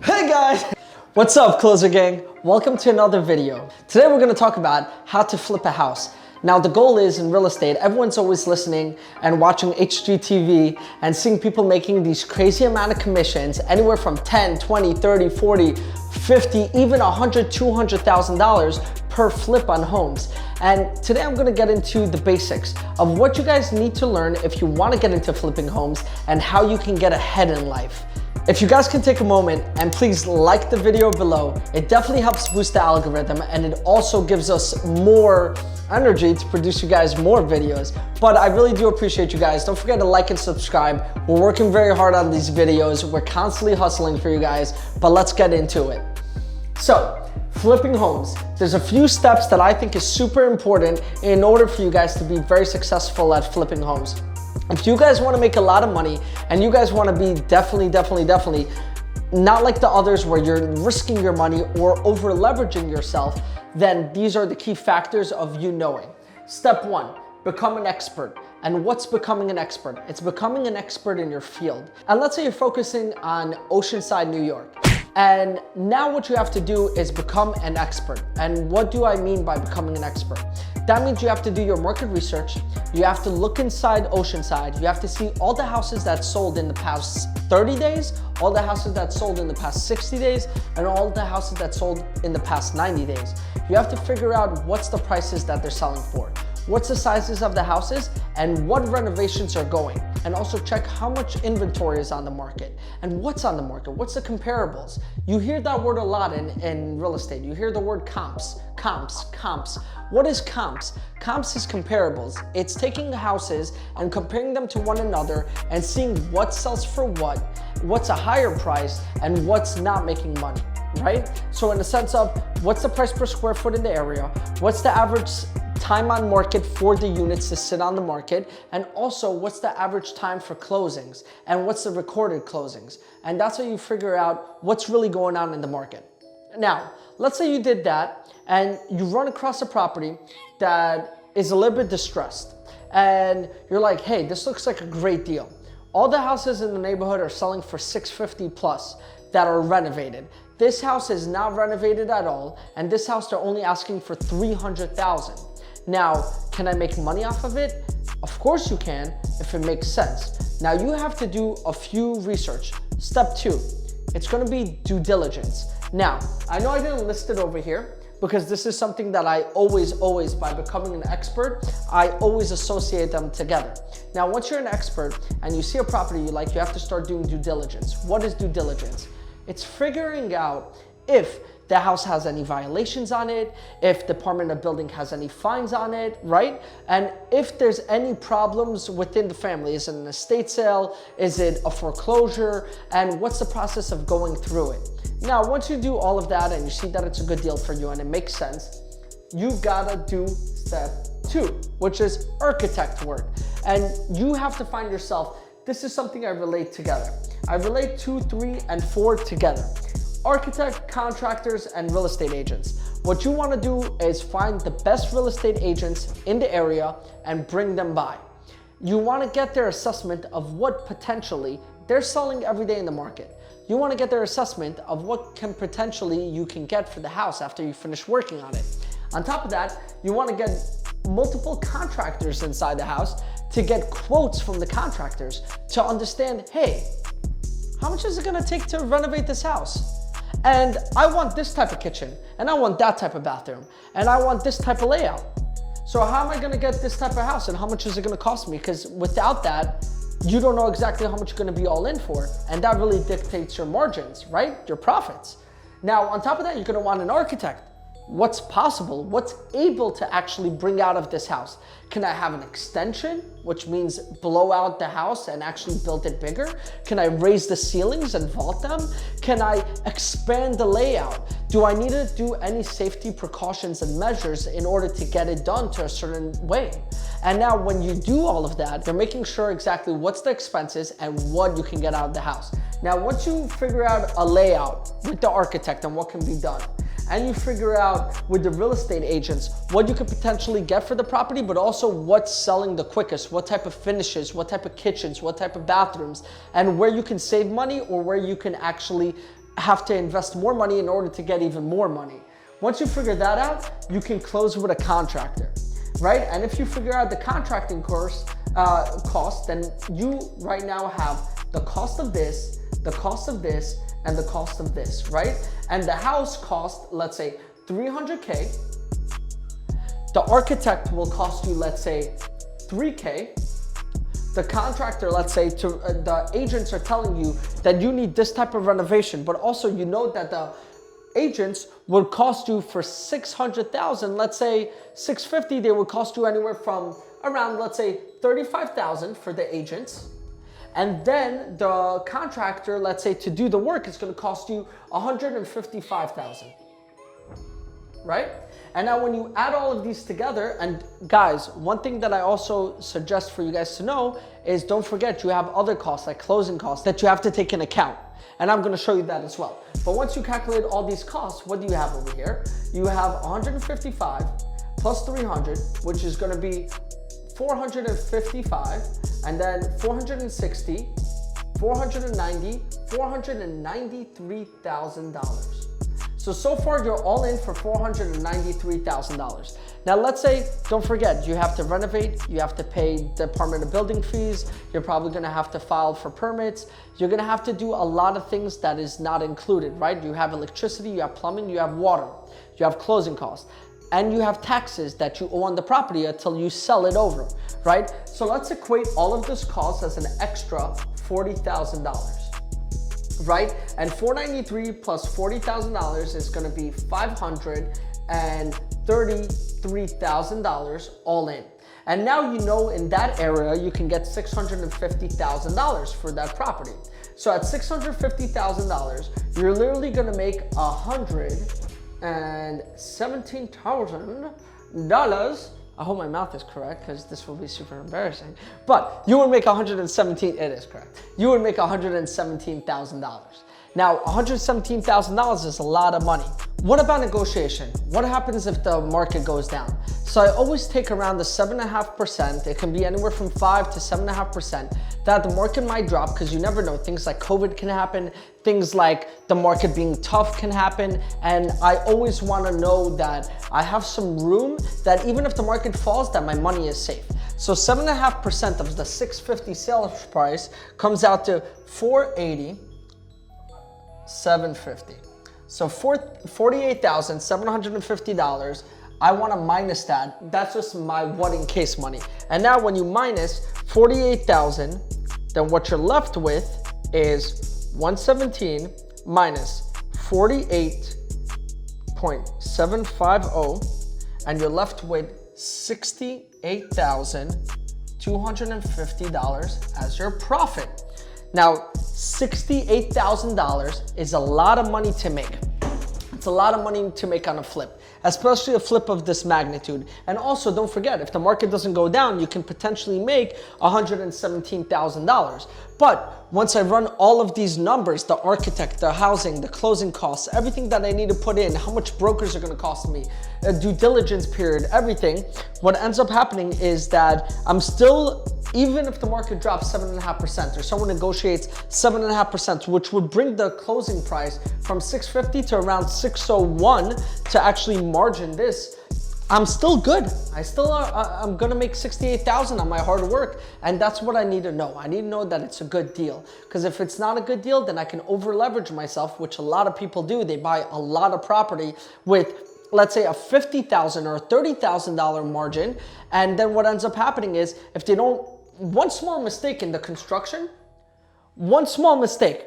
Hey guys! What's up, Closer Gang? Welcome to another video. Today we're going to talk about how to flip a house. Now the goal is in real estate, everyone's always listening and watching HGTV and seeing people making these crazy amount of commissions, anywhere from 10, 20, 30, 40, 50, even $100,000, $200,000 per flip on homes. And today I'm gonna get into the basics of what you guys need to learn if you wanna get into flipping homes and how you can get ahead in life. If you guys can take a moment and please like the video below, it definitely helps boost the algorithm and it also gives us more energy to produce you guys more videos. But I really do appreciate you guys. Don't forget to like and subscribe. We're working very hard on these videos. We're constantly hustling for you guys, but let's get into it. So, flipping homes. There's a few steps that I think is super important in order for you guys to be very successful at flipping homes. If you guys want to make a lot of money and you guys want to be definitely not like the others where you're risking your money or over leveraging yourself, then these are the key factors of you knowing. Step one, become an expert. And what's becoming an expert? It's becoming an expert in your field. And let's say you're focusing on Oceanside, New York. And now what you have to do is become an expert. And what do I mean by becoming an expert? That means you have to do your market research. You have to look inside Oceanside. You have to see all the houses that sold in the past 30 days, all the houses that sold in the past 60 days, and all the houses that sold in the past 90 days. You have to figure out what's the prices that they're selling for, what's the sizes of the houses, and what renovations are going. And also check how much inventory is on the market and what's on the market, what's the comparables. You hear that word a lot in real estate. You hear the word comps. What is comps? Comps is comparables. It's taking the houses and comparing them to one another and seeing what sells for what's a higher price, and what's not making money, right? So in the sense of what's the price per square foot in the area, what's the average time on market for the units to sit on the market, and also what's the average time for closings and what's the recorded closings. And that's how you figure out what's really going on in the market. Now, let's say you did that and you run across a property that is a little bit distressed and you're like, hey, this looks like a great deal. All the houses in the neighborhood are selling for $650 plus that are renovated. This house is not renovated at all, and this house they're only asking for $300,000. Now, can I make money off of it? Of course you can, if it makes sense. Now you have to do a few research. Step two, it's gonna be due diligence. Now, I know I didn't list it over here because this is something that I always, by becoming an expert, I always associate them together. Now, once you're an expert and you see a property you like, you have to start doing due diligence. What is due diligence? It's figuring out if the house has any violations on it, if the Department of Building has any fines on it, right? And if there's any problems within the family. Is it an estate sale? Is it a foreclosure? And what's the process of going through it? Now, once you do all of that and you see that it's a good deal for you and it makes sense, you gotta do step two, which is architect work. And you have to find yourself, this is something I relate together. I relate 2, 3, and 4 together. Architect, contractors, and real estate agents. What you want to do is find the best real estate agents in the area and bring them by. You want to get their assessment of what potentially they're selling every day in the market. You want to get their assessment of what can potentially you can get for the house after you finish working on it. On top of that, you want to get multiple contractors inside the house to get quotes from the contractors to understand, hey, how much is it going to take to renovate this house? And I want this type of kitchen, and I want that type of bathroom, and I want this type of layout. So how am I gonna get this type of house, and how much is it gonna cost me? Because without that, you don't know exactly how much you're gonna be all in for, and that really dictates your margins, right? Your profits. Now, on top of that, you're gonna want an architect. What's possible? What's able to actually bring out of this house? Can I have an extension, which means blow out the house and actually build it bigger? Can I raise the ceilings and vault them? Can I expand the layout? Do I need to do any safety precautions and measures in order to get it done to a certain way? And now when you do all of that, you're making sure exactly what's the expenses and what you can get out of the house. Now, once you figure out a layout with the architect and what can be done, and you figure out with the real estate agents what you could potentially get for the property, but also what's selling the quickest, what type of finishes, what type of kitchens, what type of bathrooms, and where you can save money or where you can actually have to invest more money in order to get even more money. Once you figure that out, you can close with a contractor, right? And if you figure out the contracting cost, then you right now have the cost of this, the cost of this, and the cost of this, right? And the house cost, let's say, $300K. The architect will cost you, let's say, $3K. The contractor, let's say, the agents are telling you that you need this type of renovation, but also you know that the agents would cost you for $600,000, let's say $650, they would cost you anywhere from around, let's say, $35,000 for the agents. And then the contractor, let's say, to do the work is going to cost you $155,000, right? And now when you add all of these together, and guys, one thing that I also suggest for you guys to know is don't forget you have other costs like closing costs that you have to take into account. And I'm going to show you that as well. But once you calculate all these costs, what do you have over here? You have 155 plus 300, which is going to be 455, and then 460, 490, $493,000. So far you're all in for $493,000. Now let's say, don't forget, you have to renovate, you have to pay Department of Building fees, you're probably gonna have to file for permits, you're gonna have to do a lot of things that is not included, right? You have electricity, you have plumbing, you have water, you have closing costs, and you have taxes that you owe on the property until you sell it over, right? So let's equate all of this cost as an extra $40,000. Right? And 493 plus $40,000 is going to be $533,000 all in. And now you know in that area you can get $650,000 for that property. So at $650,000, you're literally going to make $117,000. I hope my mouth is correct because this will be super embarrassing. But you would make it is correct. You would make $117,000. Now, $117,000 is a lot of money. What about negotiation? What happens if the market goes down? So I always take around the 7.5%. It can be anywhere from 5 to 7.5% that the market might drop because you never know. Things like COVID can happen. Things like the market being tough can happen. And I always want to know that I have some room that even if the market falls, that my money is safe. So 7.5% of the 650 sales price comes out to 480, 750. So $48,750, I want to minus that. That's just my what in case money. And now when you minus 48,000, then what you're left with is 117 minus 48.750, and you're left with $68,250 as your profit. Now, $68,000 is a lot of money to make. It's a lot of money to make on a flip, especially a flip of this magnitude. And also, don't forget, if the market doesn't go down, you can potentially make $117,000. But once I run all of these numbers, the architect, the housing, the closing costs, everything that I need to put in, how much brokers are gonna cost me, a due diligence period, everything, what ends up happening is that I'm still, even if the market drops 7.5% or someone negotiates 7.5%, which would bring the closing price from 650 to around 601 to actually margin this, I'm still good. I'm gonna make 68,000 on my hard work, and that's what I need to know. I need to know that it's a good deal, because if it's not a good deal, then I can over leverage myself, which a lot of people do. They buy a lot of property with, let's say, a $50,000 or $30,000 margin, and then what ends up happening is if they don't, one small mistake in the construction, one small mistake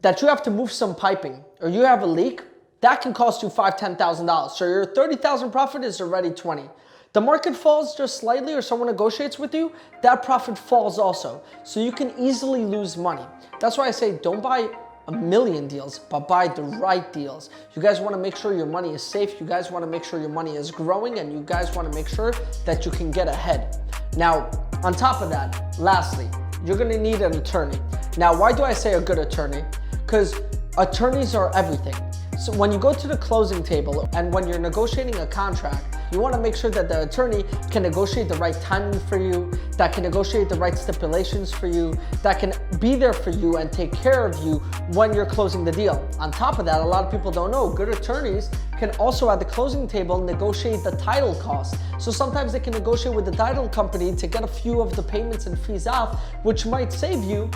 that you have to move some piping or you have a leak, that can cost you $5,000, $10,000. So your 30,000 profit is already 20. The market falls just slightly or someone negotiates with you, that profit falls also. So you can easily lose money. That's why I say don't buy a million deals, but buy the right deals. You guys want to make sure your money is safe. You guys want to make sure your money is growing, and you guys want to make sure that you can get ahead. Now, on top of that, lastly, you're going to need an attorney. Now, why do I say a good attorney? Because attorneys are everything. So when you go to the closing table and when you're negotiating a contract, you want to make sure that the attorney can negotiate the right timing for you, that can negotiate the right stipulations for you, that can be there for you and take care of you when you're closing the deal. On top of that, a lot of people don't know, good attorneys can also at the closing table negotiate the title costs. So sometimes they can negotiate with the title company to get a few of the payments and fees off, which might save you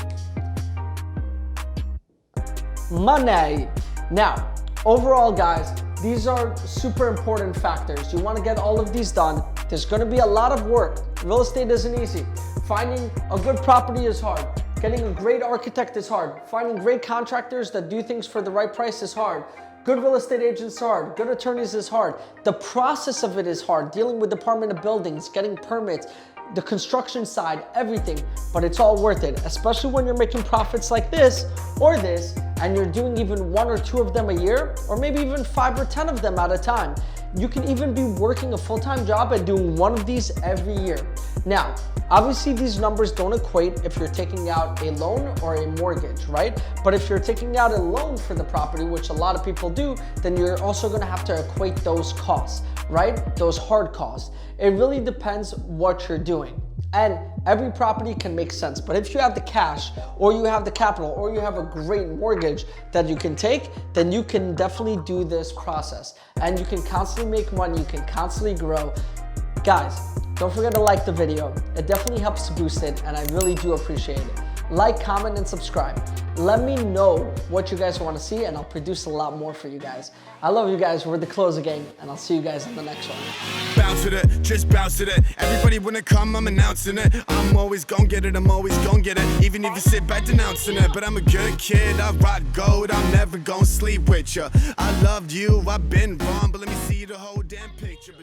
money. Now, overall guys, these are super important factors. You want to get all of these done. There's going to be a lot of work. Real estate isn't easy. Finding a good property is hard. Getting a great architect is hard. Finding great contractors that do things for the right price is hard. Good real estate agents is hard. Good attorneys is hard. The process of it is hard. Dealing with Department of Buildings, getting permits, the construction side, everything, but it's all worth it, especially when you're making profits like this or this, and you're doing even 1 or 2 of them a year, or maybe even 5 or 10 of them at a time. You can even be working a full-time job and doing 1 of these every year. Now, obviously these numbers don't equate if you're taking out a loan or a mortgage, right? But if you're taking out a loan for the property, which a lot of people do, then you're also gonna have to equate those costs, right? Those hard costs. It really depends what you're doing. And every property can make sense. But if you have the cash or you have the capital or you have a great mortgage that you can take, then you can definitely do this process. And you can constantly make money, you can constantly grow. Guys, don't forget to like the video. It definitely helps to boost it and I really do appreciate it. Like, comment, and subscribe. Let me know what you guys want to see and I'll produce a lot more for you guys. I love you guys. We're the Closer Gang and I'll see you guys in the next one. Bounce to it, just bounce to it. Everybody wanna come, I'm announcing it. I'm always gon' get it, I'm always gon' get it. Even if you sit back denouncing it. But I'm a good kid, I rock gold, I'm never gon' sleep with ya. I loved you, I've been wrong, but let me see the whole damn picture.